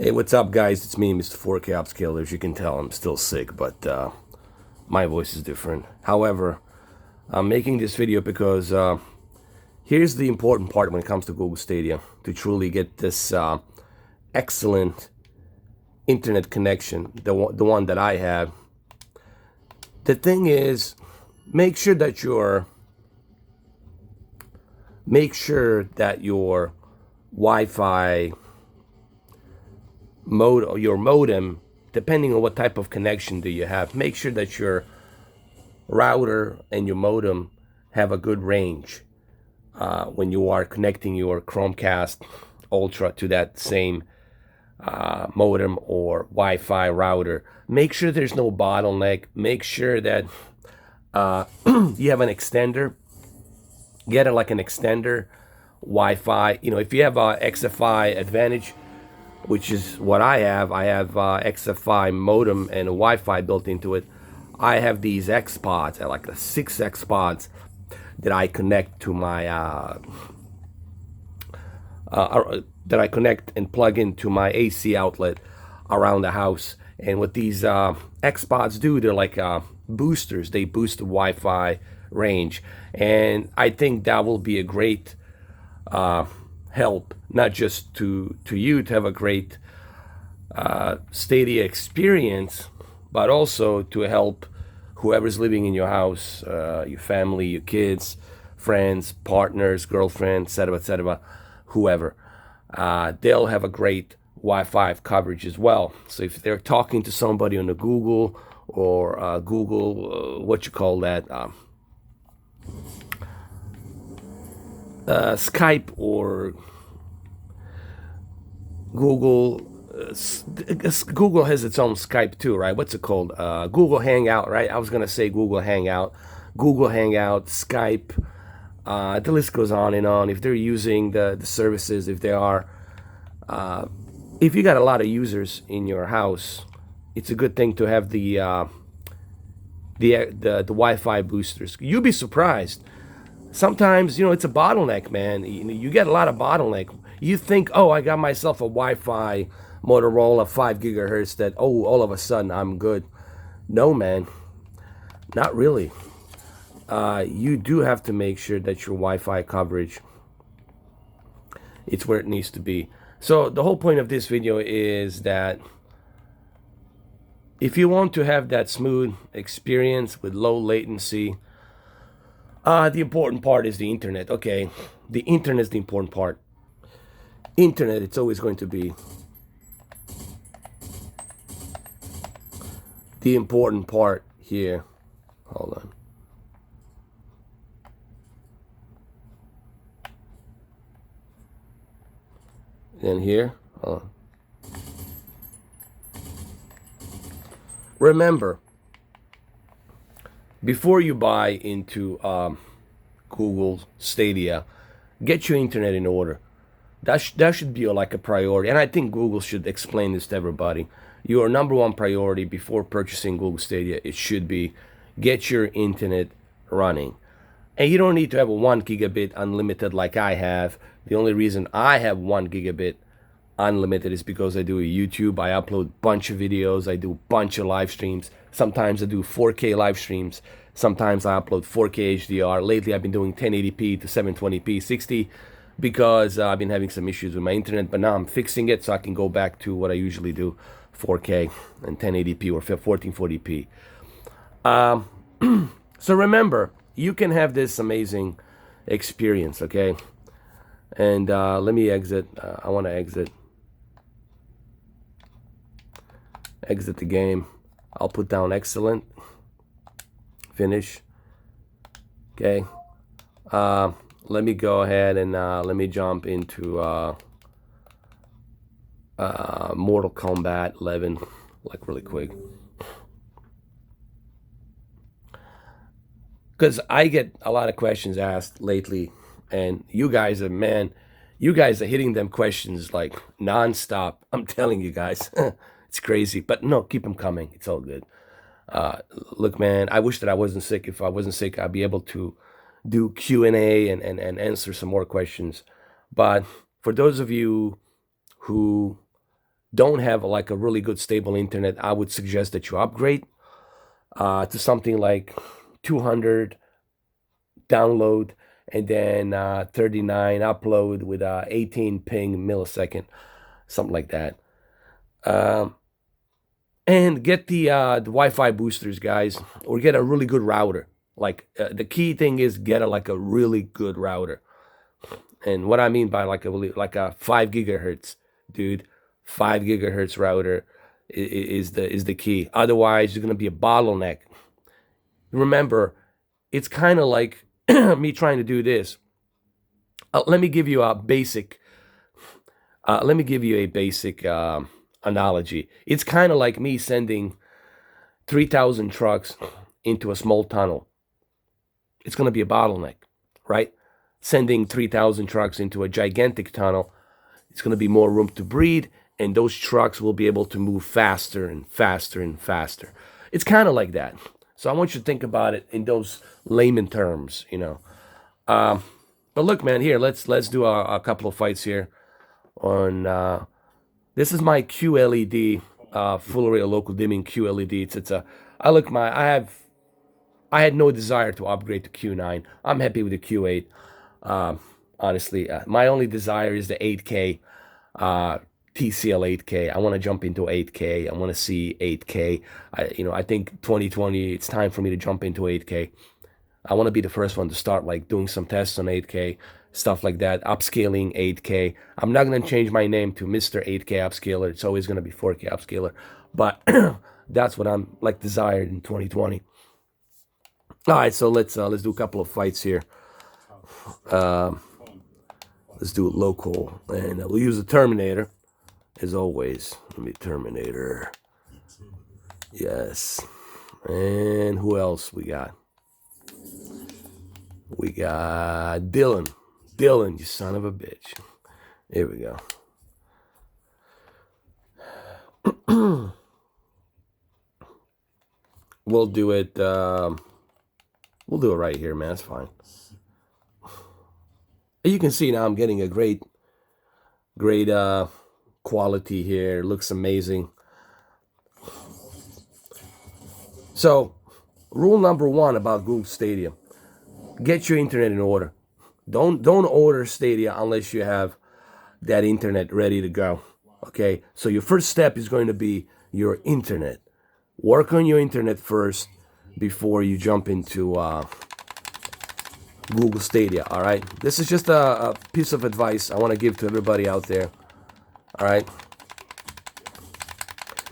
Hey, what's up, guys? It's me, Mr. 4K Upscaler. As you can tell, I'm still sick, but my voice is different. However, I'm making this video because here's the important part when it comes to Google Stadia to truly get this excellent internet connection, the one that I have. The thing is, make sure that your Wi-Fi your modem, depending on what type of connection do you have, make sure that your router and your modem have a good range when you are connecting your Chromecast Ultra to that same modem or Wi-Fi router. Make sure there's no bottleneck. Make sure that you have an extender. Get it like an extender Wi-Fi. You know, if you have a XFi Advantage, which is what I have XFi modem and a Wi-Fi built into it. I have these X pods, like the 6 X pods that I connect to my that I connect and plug into my AC outlet around the house. And what these X pods do, they're like boosters. They boost the Wi-Fi range, and I think that will be a great help, not just to you to have a great Stadia experience, but also to help whoever's living in your house, your family, your kids, friends, partners, girlfriend, etc., whoever. They'll have a great Wi-Fi coverage as well. So if they're talking to somebody on the Google or Google, what you call that, Skype or Google. Google has its own Skype too, right? What's it called? Google Hangout, right? I was gonna say Google Hangout, Skype. The list goes on and on. If they're using the services, if they are, if you got a lot of users in your house, it's a good thing to have the Wi-Fi boosters. You'll be surprised. Sometimes, you know, it's a bottleneck, man. You get a lot of bottleneck. You think, oh, I got myself a Wi-Fi Motorola 5 gigahertz that, oh, all of a sudden I'm good. No, man, not really. You do have to make sure that your Wi-Fi coverage, it's where it needs to be. So the whole point of this video is that if you want to have that smooth experience with low latency, the important part is the internet. Okay, the internet is the important part. Internet, it's always going to be the important part here. Hold on. Then here, hold on. Remember, before you buy into Google Stadia, get your internet in order. That should be like a priority, and I think Google should explain this to everybody. Your number one priority before purchasing Google Stadia, it should be get your internet running. And you don't need to have a 1 gigabit unlimited like I have. The only reason I have 1 gigabit unlimited is because I do a YouTube. I upload a bunch of videos. I do a bunch of live streams. Sometimes I do 4K live streams. Sometimes I upload 4K HDR. Lately, I've been doing 1080p to 720p 60 because I've been having some issues with my internet. But now I'm fixing it so I can go back to what I usually do, 4K and 1080p or 1440p. So remember, you can have this amazing experience, okay? And let me exit. I want to exit the game. I'll put down excellent. Finish. Okay. Let me go ahead and let me jump into Mortal Kombat 11, like really quick. Because I get a lot of questions asked lately, and you guys are hitting them questions like nonstop. I'm telling you guys, it's crazy. But no, keep them coming. It's all good. Look, man, I wish that I wasn't sick. If I wasn't sick, I'd be able to do Q&A and answer some more questions. But for those of you who don't have like a really good stable internet, I would suggest that you upgrade to something like 200 download and then 39 upload with 18 ping millisecond, something like that. And get the Wi-Fi boosters, guys, or get a really good router. Like the key thing is get a really good router. And what I mean by like a 5 gigahertz, dude, 5 gigahertz router is the key. Otherwise, you're gonna be a bottleneck. Remember, it's kind of like me trying to do this. Let me give you a basic. Let me give you a basic analogy. It's kind of like me sending 3,000 trucks into a small tunnel. It's going to be a bottleneck, right? Sending 3,000 trucks into a gigantic tunnel, it's going to be more room to breathe, and those trucks will be able to move faster and faster and faster. It's kind of like that. So I want you to think about it in those layman terms, you know. But look, man, here, let's do a couple of fights here on this is my QLED, full array local dimming QLED. I had no desire to upgrade to Q9. I'm happy with the Q8. Honestly, my only desire is the 8K, TCL 8K. I want to jump into 8K. I want to see 8K. I think 2020, it's time for me to jump into 8K. I want to be the first one to start like doing some tests on 8K, stuff like that, upscaling 8K. I'm not going to change my name to Mr. 8K Upscaler. It's always going to be 4K Upscaler. But that's what I'm like desired in 2020. All right, so let's do a couple of fights here. Let's do it local, and we'll use the Terminator as always. Let me Terminator. Yes, and who else we got? We got Dylan. Dylan, you son of a bitch. Here we go. We'll do it. We'll do it right here, man. That's fine. You can see now I'm getting a great quality here. It looks amazing. So, rule number 1 about Google Stadia: get your internet in order. Don't order Stadia unless you have that internet ready to go. Okay? So your first step is going to be your internet. Work on your internet first before you jump into Google Stadia, all right? This is just a piece of advice I want to give to everybody out there, all right?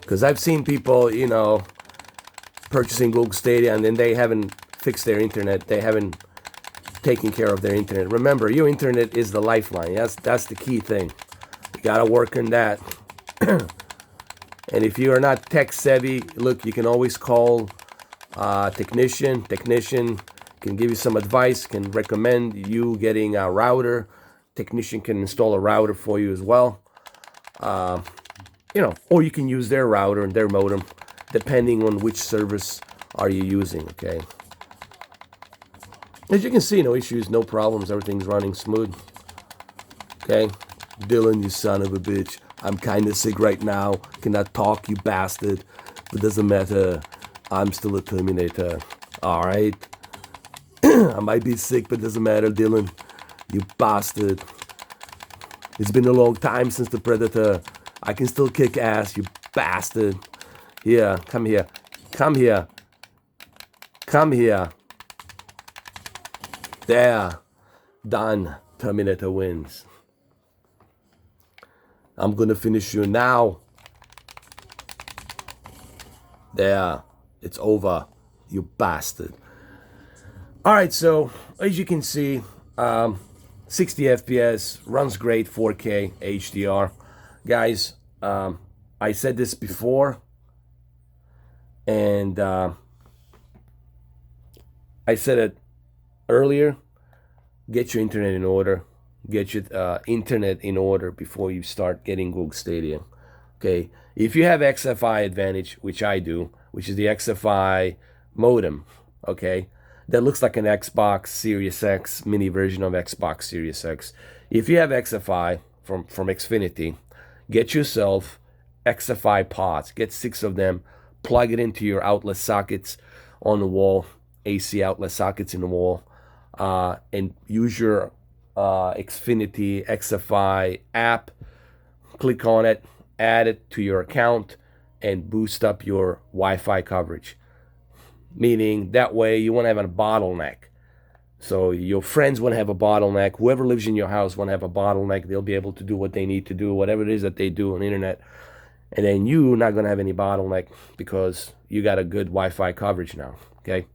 Because I've seen people, purchasing Google Stadia and then they haven't fixed their internet. They haven't taken care of their internet. Remember, your internet is the lifeline. That's the key thing. You got to work on that. And if you are not tech savvy, look, you can always call technician. Technician can give you some advice, can recommend you getting a router. Technician can install a router for you as well. Or you can use their router and their modem, depending on which service are you using, okay? As you can see, no issues, no problems, everything's running smooth. Okay? Dylan, you son of a bitch. I'm kind of sick right now. Cannot talk, you bastard. But doesn't matter. I'm still a Terminator. Alright? I might be sick, but doesn't matter, Dylan. You bastard. It's been a long time since the Predator. I can still kick ass, you bastard. Here, come here. Come here. Come here. There. Done. Terminator wins. I'm gonna finish you now. There. It's over. You bastard. Alright, so as you can see, 60 FPS, runs great, 4K HDR. Guys, I said this before, and I said it earlier. Get your internet in order. Get your internet in order before you start getting Google Stadia. Okay, if you have XFI Advantage, which I do, which is the XFI modem, okay, that looks like an Xbox Series X, mini version of Xbox Series X. If you have XFI from Xfinity, get yourself XFI pods. Get 6 of them, plug it into your outlet sockets on the wall, AC outlet sockets in the wall, and use your Xfinity XFI app. Click on it, add it to your account, and boost up your Wi-Fi coverage. Meaning that way you won't have a bottleneck. So your friends won't have a bottleneck. Whoever lives in your house won't have a bottleneck. They'll be able to do what they need to do, whatever it is that they do on the internet. And then you're not going to have any bottleneck because you got a good Wi-Fi coverage now. Okay.